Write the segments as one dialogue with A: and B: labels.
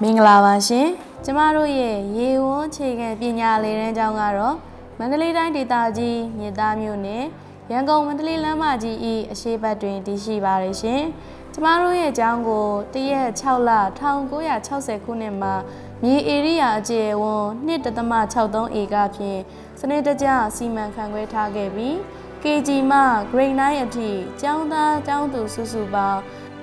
A: မင်္ဂလာပါရှင်ကျမတို့ရဲ့ရေဝန်းခြေခံပညာလေတန်းကျောင်းကတော့မန္တလေးတိုင်းဒေသကြီးမြစ်သားမြို့နယ်ရန်ကုန်မန္တလေးလမ်းမကြီး၏အရှေ့ဘက်တွင်တည်ရှိပါရရှင်ကျမတို့ရဲ့ကျောင်းကိုတရက်6လ1960ခုနှစ်မှာမြေဧရိယာအကျယ်ဝန်း 2.63 ဧကဖြင့်စနစ်တကျစီမံခန့်ခွဲထားခဲ့ပြီး KG မှ Grade 9အထိကျောင်းသားကျောင်းသူစုစုပေါင်း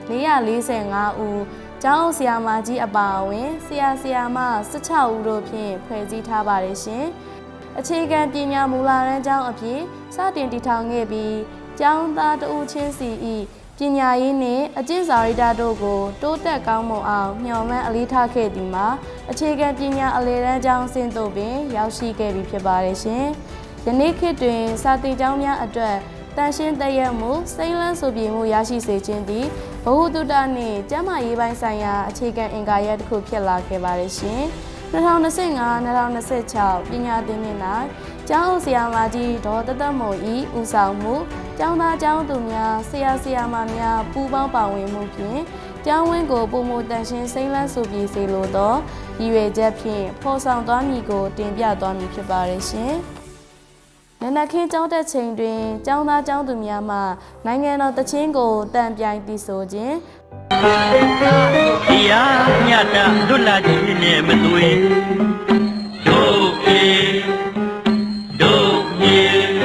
A: 445ဦးကျောင်းဆရာမကြီးအပါအဝင်ဆရာမ16ဦးတို့ဖြင့်ဖွဲ့စည်းထားပါတယ်ရှင်။အခြေခံပညာမူလတန်းကျောင်းအဖြစ်စတင်တည်ထောင်ခဲ့ပြီးကျောင်းသားတဦးချင်းစီ၏ပညာရေးနှင့်အကျင့်စာရိတ္တတို့ကိုတိုးတက်ကောင်းမွန်အောင်မျှော်မှန်းအလေးထားခဲ့သည်မှာအခြေခံပညာအလယ်တန်းကျောင်းအဆင့်သို့ပင်ရောက်ရှိခဲ့ပြီဖြစ်ပါတယ်ရှင်။ယနေ့ခေတ်တွင်စာသင်ကျောင်းများအတွက်တန်ရှင်းတရက်မှုစိမ့်လန်းဆိုပြေမှုရရှိစေခြင်းသည်ဘဟုတုတနှင့်ကျန်းမာရေးပိုင်းဆိုင်ရာအခြေခံအင်္ဂါရပ်တစ်ခုဖြစ်လာခဲ့ပါတယ်ရှင်။2025-2026ပညာသင်နှစ်၌ကျောင်းဆရာမကြီးဒေါ်တသက်မွန်၏ဦးဆောင်မှုကျောင်းသားကျောင်းသူများဆရာမများပူးပေါင်းပါဝင်မှုဖြင့်ကျောင်းဝင်းကိုပုံမတန်ရှင်းစိမ့်လန်းဆိုပြေစေလိုသောရည်ရွယ်ချက်ဖြင့်ဖော်ဆောင်သွားမည်ကိုတင်ပြသွားမည်ဖြစ်ပါတယ်ရှင်။နနခင်းကျောင်းတက်ချိန်တွင်ကျောင်းသားကျောင်းသူများမှနိုင်ငံတော်တခြင်းကိုတန်ပြိုင်တည်ဆိုခြင်း
B: တရားမြတ်တာလွတ်လာခြင်းနဲ့မသွေတို့ပြေ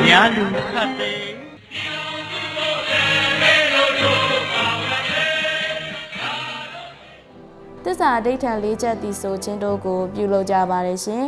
B: ညာလူခတ်တဲ့
A: သစ္စာအဓိဋ္ဌာန်၄ချက်တည်ဆိုခြင်းတို့ကိုပြုလုပ်ကြပါတယ်ရှင်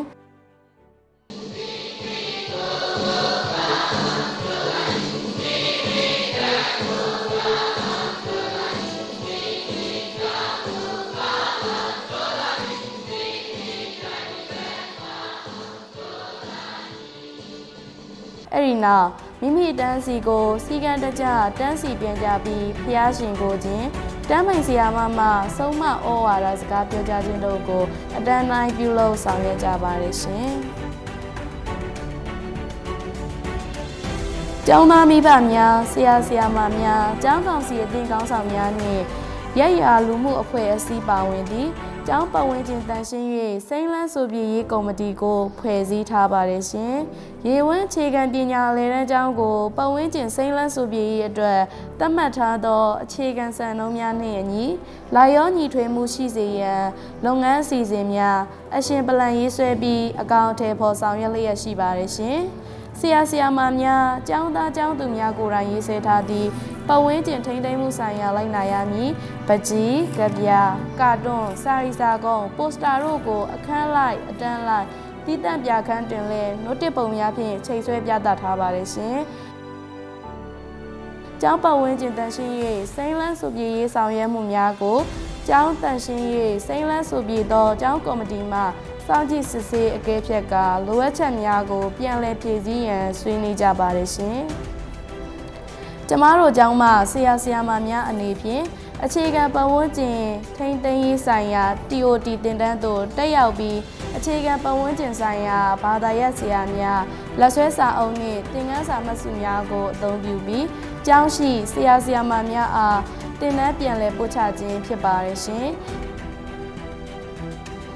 A: အဲ့ဒီနောက်မိမိတန်းစီကိုစီကံတကြတန်းစီပြန်ကြပြီးဖျားရှင်ကိုခြင်းတန်းမိန်ဆရာမမှဆုံးမဩဝါဒစကားပြောကြားခြင်းတို့ကိုအတန်းတိုင်းပြုလုပ်ဆောင်ရွက်ကြပါတယ်ရှင်။ကျောင်းသားမိဘများဆရာမများကျောင်းကောင်စီအသင်းကောင်းဆောင်များနှင့်ရပ်ရွာလူမှုအဖွဲ့အစည်းပါဝင်သည့်ကျောင်းပတ်ဝန်းကျင်တန်ရှင်း၍စိမ့်လန်းဆိုပြေရေးကော်မတီကိုဖွဲ့စည်းထားပါတယ်ရှင်။ရေဝန်းအခြေခံပညာလေတန်းကျောင်းကိုပတ်ဝန်းကျင်စိမ့်လန်းဆိုပြေရေးအတွက်သတ်မှတ်ထားသောအခြေခံစံနှုန်းများနှင့်အညီလာရောညီထွေမှုရှိစေရန်လုပ်ငန်းအစီအစဉ်များအရှင်ပလန်ရေးဆွဲပြီးအကောင့်ထဲပေါ်ဆောင်ရွက်လျက်ရှိပါတယ်ရှင်။ဆရာမများကျောင်းသားကျောင်းသူများကိုယ်တိုင်ရေးဆွဲထားသည့်ပတ်ဝန်းကျင်ထိန်းသိမ်းမှုဆိုင်ရာလိုက်နာရမည်ပကြီးကဗျာကာတွန်းစာရီစာကုန်းပိုစတာတို့ကိုအခန်းလိုက်အတန်းလိုက်တည်တံ့ပြခန်းတွင်လည်းနိုတစ်ပုံများဖြင့်ချိန်ဆွဲပြသထားပါတယ်ရှင်။ကျောင်းပတ်ဝန်းကျင်တန်ရှင်း၍စိမ့်လန်းဆိုပြေရေးဆောင်ရွက်မှုများကိုကျောင်းတန်ရှင်း၍စိမ့်လန်းဆိုပြေသောကျောင်းကော်မတီမှစောင့်ကြည့်စစ်ဆေးအကဲဖြတ်ကလိုအပ်ချက်များကိုပြန်လည်ဖြည့်ဆည်းရန်ဆွေးနွေးကြပါတယ်ရှင်။ကျမတို့ကျောင်းမှဆရာမများအနေဖြင့်အခြေခံပတ်ဝန်းကျင်ထိန်းသိမ်းရေးဆိုင်ရာ TOT သင်တန်းသို့တက်ရောက်ပြီးအခြေခံပတ်ဝန်းကျင်ဆိုင်ရာဘာသာရပ်ဆရာများလက်ဆွဲစာအုပ်နှင့်သင်ခန်းစာမှတ်စုများကိုအသုံးပြုပြီးကျောင်းရှိဆရာမများအားသင်တန်းပြန်လည်ပို့ချခြင်းဖြစ်ပါတယ်ရှင်။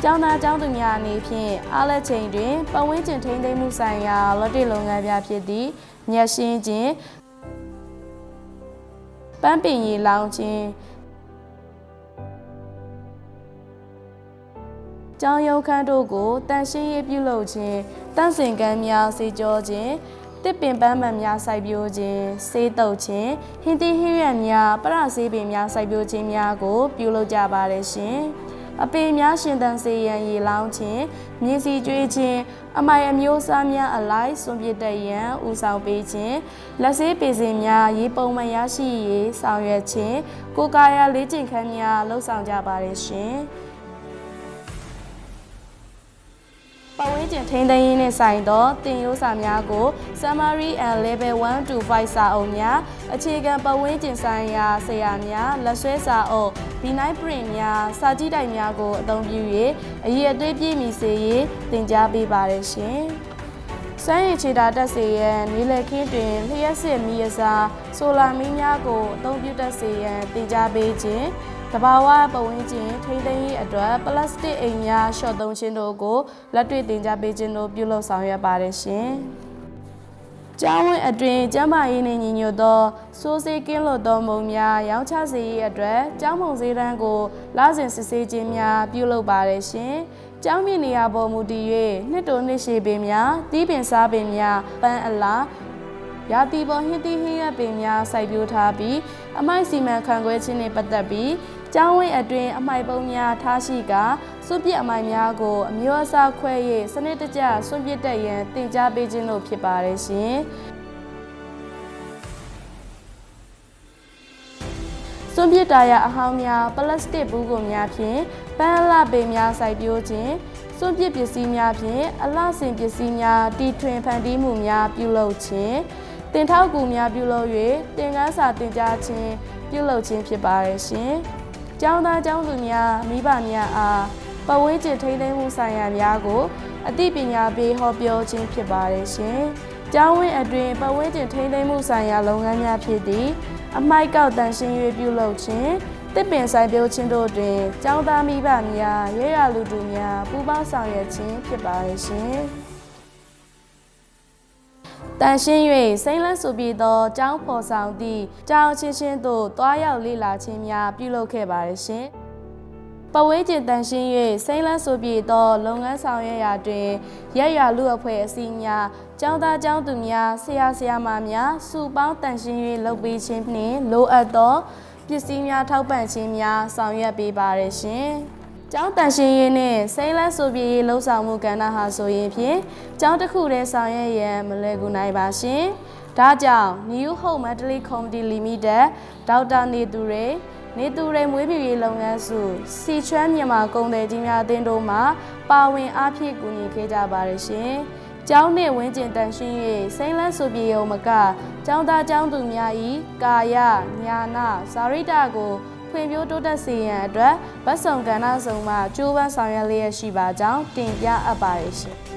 A: ကျောင်းသားကျောင်းသူများအနေဖြင့်အားလက်ချိန်တွင်ပတ်ဝန်းကျင်ထိန်းသိမ်းမှုဆိုင်ရာလော်တစ်လုပ်ငန်းများဖြစ်သည့်မြက်ရှင်းခြင်းပန်းပင်ရီလောင်းခြင်းကျောင်းရုံးခန်းတို့ကိုတန်ရှင်းရေးပြုလုပ်ခြင်းတန့်စင်ကမ်းများစေကြောခြင်းတစ်ပင်ပန်းမှန်များစိုက်ပျိုးခြင်းဆေးတုပ်ခြင်းဟင်းသီးဟင်းရွက်များပရဆေးပင်များစိုက်ပျိုးခြင်းများကိုပြုလုပ်ကြပါတယ်ရှင်အပင်များရှင်သန်စေရန်ရေလောင်းခြင်းမြင်းစီကျွေးခြင်းအမိုင်အမျိုးအစားများအလိုက်စွန့်ပစ်တတ်ရန်ဦးဆောင်ပေးခြင်းလက်ဆေးပေစင်များရေပုံမှန်ရရှိရေးဆောင်ရွက်ခြင်းကိုယ်ကာယလေ့ကျင့်ခန်းများလှုပ်ဆောင်ကြပါတယ်ရှင်ပတ်ဝန်းကျင်ထိန်းသိမ်းရေးနှင့်ဆိုင်သောသင်ရိုးစာများကို Summary and Level 1 to 5 စာအုပ်များအခြေခံပတ်ဝန်းကျင်ဆိုင်ရာဆရာများလက်ဆွဲစာအုပ် B9 print များစာကြည့်တိုက်များကိုအသုံးပြု၍အရေးအသွေးပြည့်မီစေရေးသင်ကြားပေးပါတယ်ရှင်။စွမ်းရည်ခြေတာတက်စေရန်နေလခင်းတွင်လျှက်စစ်မီးအစားဆိုလာမီးများကိုအသုံးပြုတတ်စေရန်သင်ကြားပေးခြင်း တဘာဝပတ်ဝန်းကျင်ထိန်းသိမ်းရေးအတွက်ပလတ်စတစ်အိမ်များရှော့သုံးခြင်းတို့ကိုလက်တွေ့သင်ကြားပေးခြင်းတို့ပြုလုပ်ဆောင်ရွက်ပါတယ်ရှင်။ကျောင်းဝင်းအတွင်းကျန်းမာရေးနှင့်ညီညွတ်သောစိုးစေးကင်းလွတ်သောမုံများရောင်းချစေရေးအတွက်ကျောင်းမုံစည်းတန်းကိုလစဉ်စစ်ဆေးခြင်းများပြုလုပ်ပါတယ်ရှင်။ကျောင်းမြေနေရာပေါ်မူတည်၍နှစ်တိုနှစ်ရှည်ပင်များတီးပင်စားပင်များပန်းအလားရာသီပေါ်ဟင်းသီးဟင်းရွက်ပင်များစိုက်ပျိုးထားပြီးအမိုက်စီမံခန့်ခွဲခြင်းနှင့်ပတ်သက်ပြီးကျောင်းဝင်းအတွင်းအမိုက်ပုံးများထားရှိကာစွန့်ပစ်အမိုက်များကိုအမျိုးအစားခွဲ၍စနစ်တကျစွန့်ပစ်တတ်ရန်သင်ကြားပေးခြင်းတို့ဖြစ်ပါတယ်ရှင်။စွန့်ပစ်တာရအဟောင်းများပလတ်စတစ်ဘူးကုန်များဖြင့်ပန်းအလှပင်များစိုက်ပျိုးခြင်းစွန့်ပစ်ပစ္စည်းများဖြင့်အလှဆင်ပစ္စည်းများတီထွင်ဖန်တီးမှုများပြုလုပ်ခြင်းတင်ထောက်ကူများပြုလုပ်၍သင်ခန်းစာသင်ကြားခြင်းပြုလုပ်ခြင်းဖြစ်ပါတယ်ရှင်။ကျောင်းသားကျောင်းသူများမိဘများအားပတ်ဝန်းကျင်ထိန်းသိမ်းမှုဆိုင်ရာများကိုအသိပညာပေးဟောပြောခြင်းဖြစ်ပါတယ်ရှင်။ကျောင်းဝင်းအတွင်းပတ်ဝန်းကျင်ထိန်းသိမ်းမှုဆိုင်ရာလုပ်ငန်းများဖြစ်သည့်အမိုက်ကောက်တန်ရှင်း၍ပြုလုပ်ခြင်းတစ်ပင်စိုက်ပျိုးခြင်းတို့တွင်ကျောင်းသားမိဘများရဲရလူသူများပူးပေါင်းဆောင်ရွက်ခြင်းဖြစ်ပါတယ်ရှင်။တန်ရှင်း၍စိမ့်လန်းဆိုပြီးသောကျောင်းဖော်ဆောင်သည့်ကျောင်းချင်းချင်းတို့တွားရောက်လေ့လာခြင်းများပြုလုပ်ခဲ့ပါတယ်ရှင်။ပဝေးကျင်တန်ရှင်း၍စိမ့်လန်းဆိုပြီးသောလုပ်ငန်းဆောင်ရွက်ရာတွင်ရက်ရွာလူအဖွဲ့အစည်းများကျောင်းသားကျောင်းသူများဆရာဆရာမများစုပေါင်းတန်ရှင်း၍လုပ်ပေးခြင်းနှင့်လိုအပ်သောပစ္စည်းများထောက်ပံ့ခြင်းများဆောင်ရွက်ပေးပါရရှင်။ကျောင်းတန်ရှင်းရေးနဲ့စိမ့်လက်ဆိုပြေးလှုပ်ဆောင်မှုကဏ္ဍဟာဆိုရင်ဖြင့်ကျောင်းတစ်ခုတည်းဆောင်ရွက်ရန်မလွယ်ကူနိုင်ပါရှင်။ဒါကြောင့် New Hope Mentally Comedy Limited ဒေါက်တာနေသူရေမွေးမြူရေးလုပ်ငန်းစုစီချွမ်းမြန်မာကုန်သည်ကြီးများအသင်းတို့မှပါဝင်အားဖြည့်ကူညီခဲ့ကြပါရရှင်။ကျောင်းနှင့်ဝန်းကျင်တန်ရှင်း၍စိမ့်လန်းဆိုပြေရုံမကကျောင်းသားကျောင်းသူများ၏ကာယညာနာဇာရိတကိုဖွံ့ဖြိုးတိုးတက်စေရန်အတွက်ဗတ်ဆောင်ကဏ္ဍဆောင်မှကြိုးပမ်းဆောင်ရွက်လျက်ရှိပါကြောင်းတင်ပြအပ်ပါရရှင်။